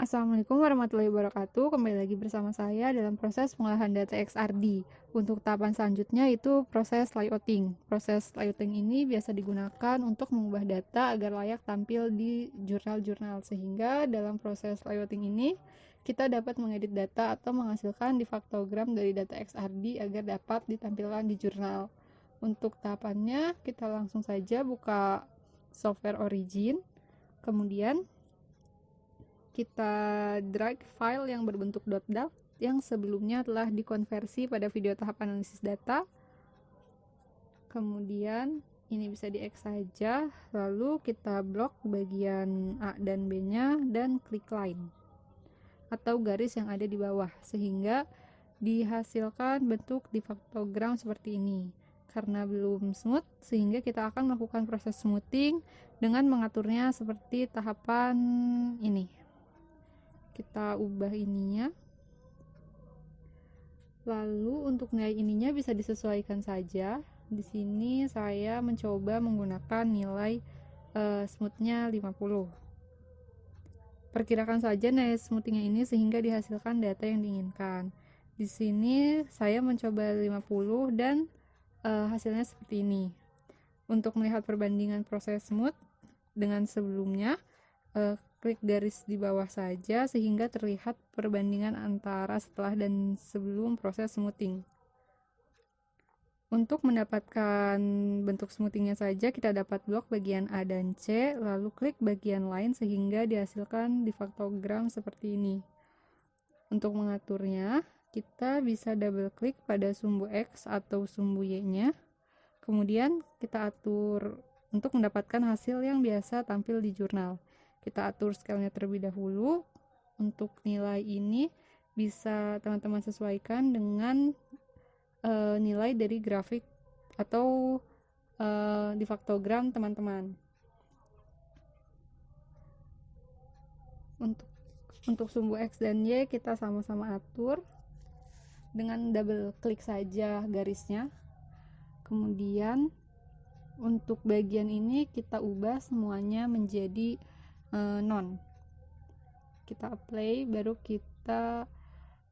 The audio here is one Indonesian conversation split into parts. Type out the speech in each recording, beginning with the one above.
Assalamualaikum warahmatullahi wabarakatuh. Kembali lagi bersama saya dalam proses pengolahan data XRD. Untuk tahapan selanjutnya itu proses layouting. Proses layouting ini biasa digunakan untuk mengubah data agar layak tampil di jurnal-jurnal, sehingga dalam proses layouting ini kita dapat mengedit data atau menghasilkan difaktogram dari data XRD agar dapat ditampilkan di jurnal. Untuk tahapannya kita langsung saja buka software Origin, kemudian kita drag file yang berbentuk .dat yang sebelumnya telah dikonversi pada video tahap analisis data. Kemudian ini bisa di-X saja, lalu kita blok bagian A dan B-nya dan klik line atau garis yang ada di bawah, sehingga dihasilkan bentuk difaktogram seperti ini. Karena belum smooth, sehingga kita akan melakukan proses smoothing dengan mengaturnya seperti tahapan ini. Kita ubah ininya, lalu untuk nilai ininya bisa disesuaikan saja. Di sini saya mencoba menggunakan nilai smoothnya 50. Perkirakan saja nilai smoothingnya ini sehingga dihasilkan data yang diinginkan. Di sini saya mencoba 50 dan hasilnya seperti ini. Untuk melihat perbandingan proses smooth dengan sebelumnya, klik garis di bawah saja sehingga terlihat perbandingan antara setelah dan sebelum proses smoothing. Untuk mendapatkan bentuk smoothingnya saja, kita dapat blok bagian A dan C, lalu klik bagian lain sehingga dihasilkan difaktogram seperti ini. Untuk mengaturnya, kita bisa double klik pada sumbu X atau sumbu Y-nya, kemudian kita atur untuk mendapatkan hasil yang biasa tampil di jurnal. Kita atur scale-nya terlebih dahulu. Untuk nilai ini bisa teman-teman sesuaikan dengan nilai dari grafik atau difaktogram teman-teman. Untuk sumbu X dan Y kita sama-sama atur dengan double klik saja garisnya. Kemudian untuk bagian ini kita ubah semuanya menjadi non. Kita apply, baru kita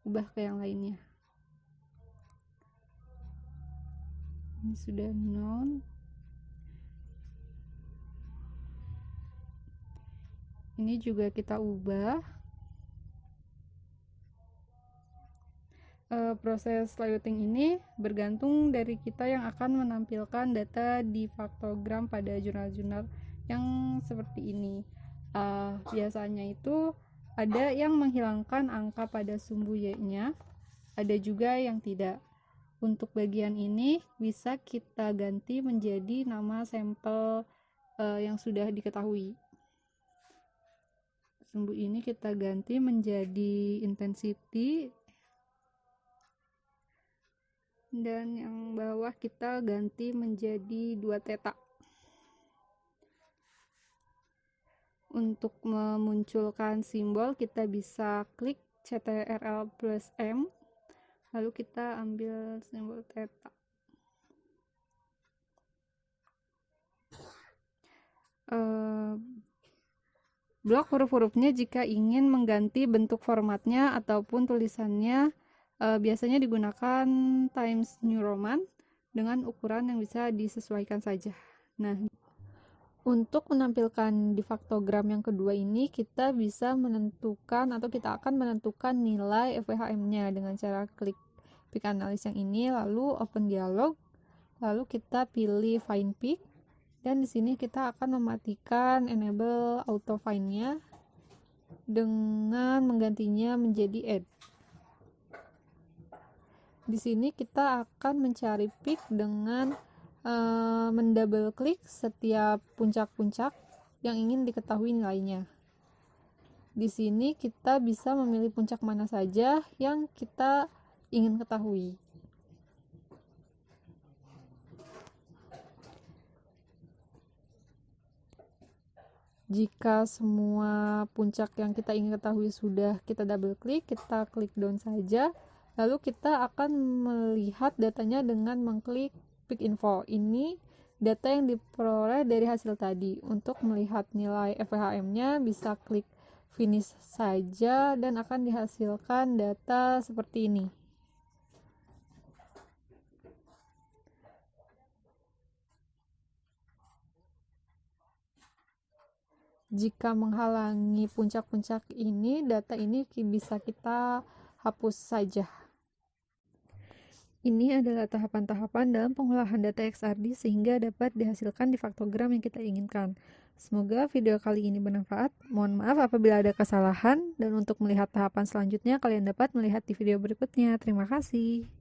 ubah ke yang lainnya. Ini sudah non. Ini juga kita ubah. Proses layouting ini bergantung dari kita yang akan menampilkan data di faktogram pada jurnal-jurnal yang seperti ini. Biasanya itu ada yang menghilangkan angka pada sumbu Y-nya, ada juga yang tidak. Untuk bagian ini bisa kita ganti menjadi nama sampel yang sudah diketahui. Sumbu ini kita ganti menjadi intensity, dan yang bawah kita ganti menjadi 2 theta. Untuk memunculkan simbol kita bisa klik CTRL plus M, lalu kita ambil simbol theta. Blok huruf-hurufnya jika ingin mengganti bentuk formatnya ataupun tulisannya biasanya digunakan Times New Roman dengan ukuran yang bisa disesuaikan saja. Nah, untuk menampilkan difaktogram yang kedua ini, kita bisa menentukan atau kita akan menentukan nilai FWHM-nya dengan cara klik peak analysis yang ini, lalu open dialog, lalu kita pilih find peak, dan di sini kita akan mematikan enable auto find-nya dengan menggantinya menjadi add. Di sini kita akan mencari peak dengan mendouble klik setiap puncak-puncak yang ingin diketahui nilainya. Di sini kita bisa memilih puncak mana saja yang kita ingin ketahui. Jika semua puncak yang kita ingin ketahui sudah kita double klik, kita klik down saja, lalu kita akan melihat datanya dengan mengklik Peak Info. Ini data yang diperoleh dari hasil tadi. Untuk melihat nilai FWHM-nya bisa klik finish saja dan akan dihasilkan data seperti ini. Jika menghalangi puncak-puncak ini, data ini bisa kita hapus saja. Ini adalah tahapan-tahapan dalam pengolahan data XRD sehingga dapat dihasilkan di faktogram yang kita inginkan. Semoga video kali ini bermanfaat. Mohon maaf apabila ada kesalahan, dan untuk melihat tahapan selanjutnya kalian dapat melihat di video berikutnya. Terima kasih.